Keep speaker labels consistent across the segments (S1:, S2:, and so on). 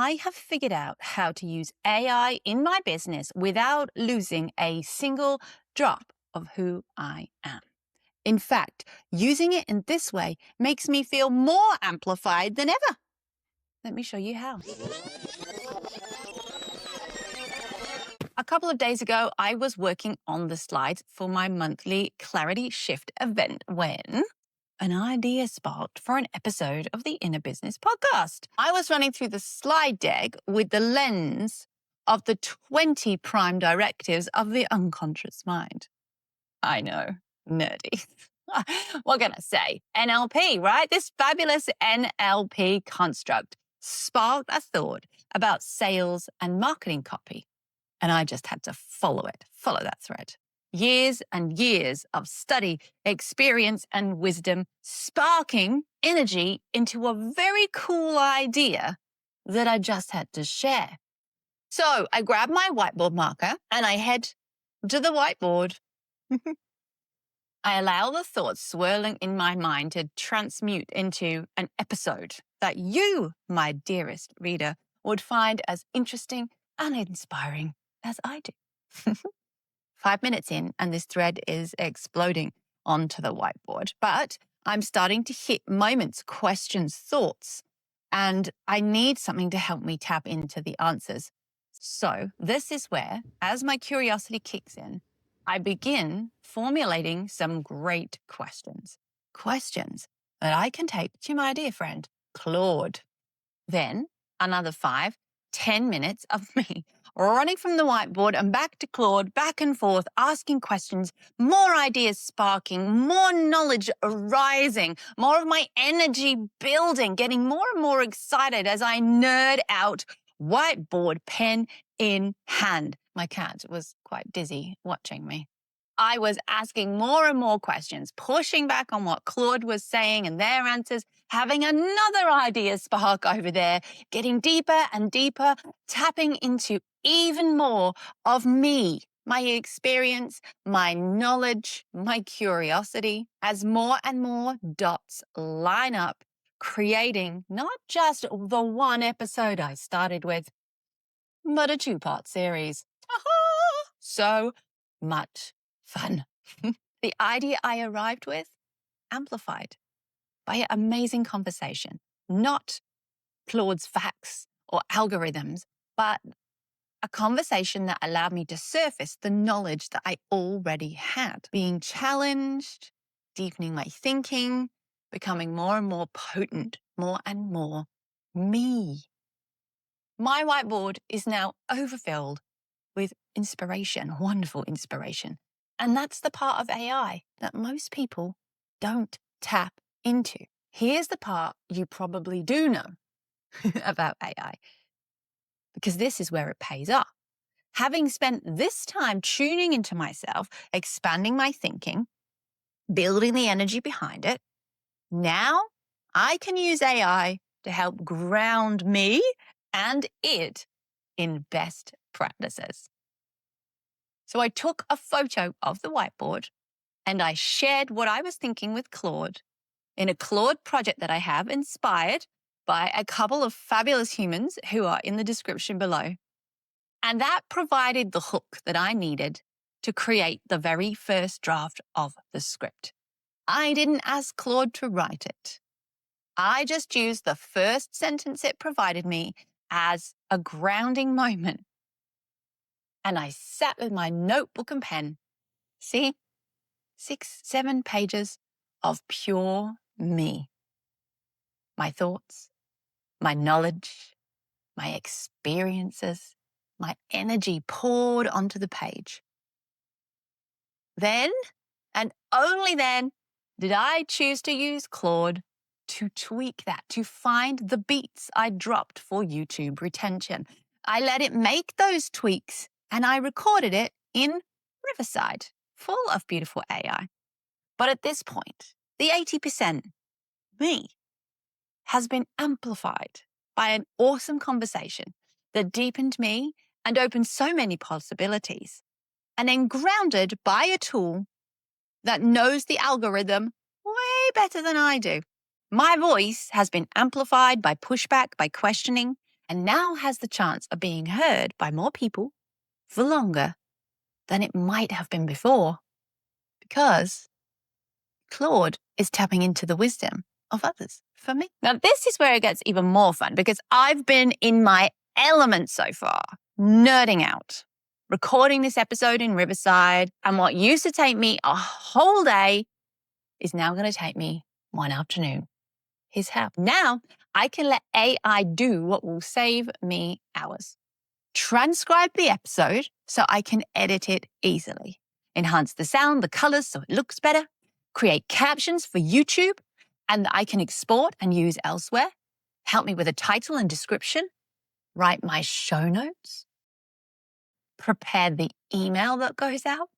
S1: I have figured out how to use AI in my business without losing a single drop of who I am. In fact, using it in this way makes me feel more amplified than ever. Let me show you how. A couple of days ago, I was working on the slides for my monthly Clarity Shift event when an idea sparked for an episode of the Inner Business podcast. I was running through the slide deck with the lens of the 20 prime directives of the unconscious mind. I know, nerdy. What can I say? NLP, right? This fabulous NLP construct sparked a thought about sales and marketing copy. And I just had to follow that thread. Years and years of study, experience, and wisdom sparking energy into a very cool idea that I just had to share. So I grab my whiteboard marker and I head to the whiteboard. I allow the thoughts swirling in my mind to transmute into an episode that you, my dearest reader, would find as interesting and inspiring as I do. 5 minutes in, and this thread is exploding onto the whiteboard. But I'm starting to hit moments, questions, thoughts, and I need something to help me tap into the answers. So this is where, as my curiosity kicks in, I begin formulating some great questions. Questions that I can take to my dear friend, Claude. Then another 5-10 minutes of me running from the whiteboard and back to Claude, back and forth, asking questions, more ideas sparking, more knowledge arising, more of my energy building, getting more and more excited as I nerd out, whiteboard pen in hand. My cat was quite dizzy watching me. I was asking more and more questions, pushing back on what Claude was saying and their answers, having another idea spark over there, getting deeper and deeper, tapping into even more of me, my experience, my knowledge, my curiosity, as more and more dots line up, creating not just the one episode I started with, but a 2-part series. So much fun. The idea I arrived with, amplified by an amazing conversation, not Claude's facts or algorithms, but a conversation that allowed me to surface the knowledge that I already had, being challenged, deepening my thinking, becoming more and more potent, more and more me. My whiteboard is now overfilled with inspiration, wonderful inspiration. And that's the part of AI that most people don't tap into. Here's the part you probably do know about AI, because this is where it pays off. Having spent this time tuning into myself, expanding my thinking, building the energy behind it, now I can use AI to help ground me and it in best practices. So I took a photo of the whiteboard and I shared what I was thinking with Claude in a Claude project that I have inspired by a couple of fabulous humans who are in the description below. And that provided the hook that I needed to create the very first draft of the script. I didn't ask Claude to write it. I just used the first sentence it provided me as a grounding moment. And I sat with my notebook and pen. See? 6-7 pages of pure me. My thoughts, my knowledge, my experiences, my energy poured onto the page. Then, and only then, did I choose to use Claude to tweak that, to find the beats I dropped for YouTube retention. I let it make those tweaks and I recorded it in Riverside, full of beautiful AI. But at this point, the 80% me has been amplified by an awesome conversation that deepened me and opened so many possibilities, and then grounded by a tool that knows the algorithm way better than I do. My voice has been amplified by pushback, by questioning, and now has the chance of being heard by more people for longer than it might have been before, because Claude is tapping into the wisdom of others for me. Now, this is where it gets even more fun, because I've been in my element so far, nerding out, recording this episode in Riverside, and what used to take me a whole day is now going to take me one afternoon. Here's how. Now, I can let AI do what will save me hours. Transcribe the episode so I can edit it easily. Enhance the sound, the colors so it looks better. Create captions for YouTube and I can export and use elsewhere. Help me with a title and description. Write my show notes. Prepare the email that goes out.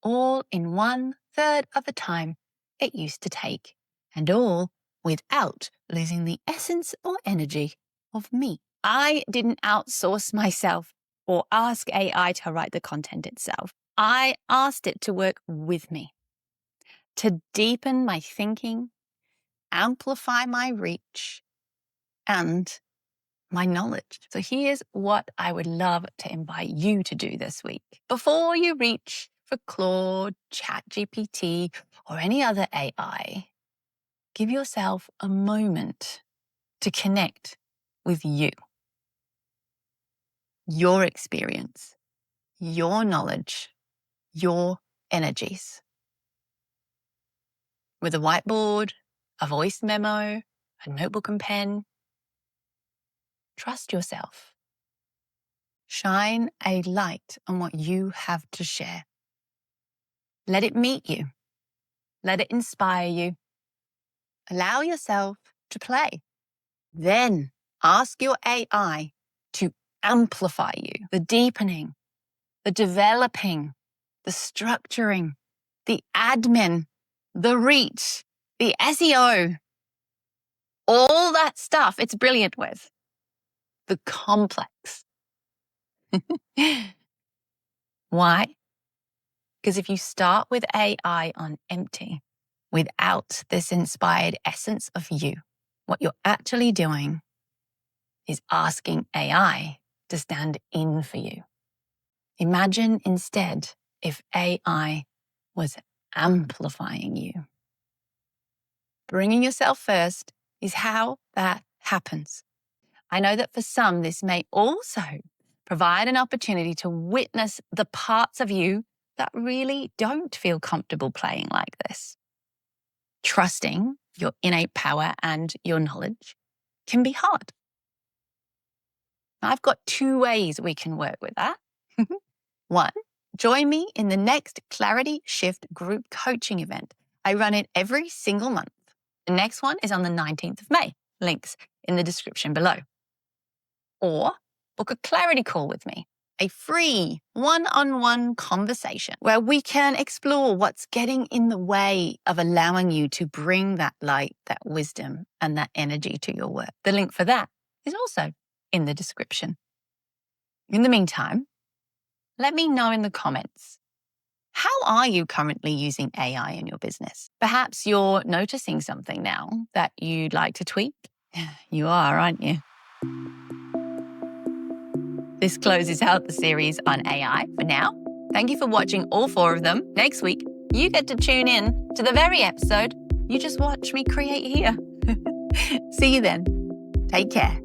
S1: All in 1/3 of the time it used to take, and all without losing the essence or energy of me. I didn't outsource myself or ask AI to write the content itself. I asked it to work with me, to deepen my thinking, amplify my reach, and my knowledge. So here's what I would love to invite you to do this week. Before you reach for Claude, ChatGPT, or any other AI, give yourself a moment to connect with you, your experience, your knowledge, your energies. With a whiteboard, a voice memo, a notebook and pen, trust yourself. Shine a light on what you have to share. Let it meet you. Let it inspire you. Allow yourself to play. Then ask your AI to amplify you. The deepening, the developing, the structuring, the admin, the reach, the SEO, all that stuff it's brilliant with. The complex. Why? Because if you start with AI on empty, without this inspired essence of you, what you're actually doing is asking AI to stand in for you. Imagine instead if AI was amplifying you. Bringing yourself first is how that happens. I know that for some, this may also provide an opportunity to witness the parts of you that really don't feel comfortable playing like this. Trusting your innate power and your knowledge can be hard. I've got 2 ways we can work with that. 1, join me in the next Clarity Shift group coaching event. I run it every single month. The next one is on the 19th of May. Links in the description below. Or book a clarity call with me, a free one-on-one conversation where we can explore what's getting in the way of allowing you to bring that light, that wisdom, and that energy to your work. The link for that is also in the description. In the meantime, let me know in the comments, how are you currently using AI in your business? Perhaps you're noticing something now that you'd like to tweak. You are, aren't you? This closes out the series on AI for now. Thank you for watching all 4 of them. Next week, you get to tune in to the very episode you just watched me create here. See you then. Take care.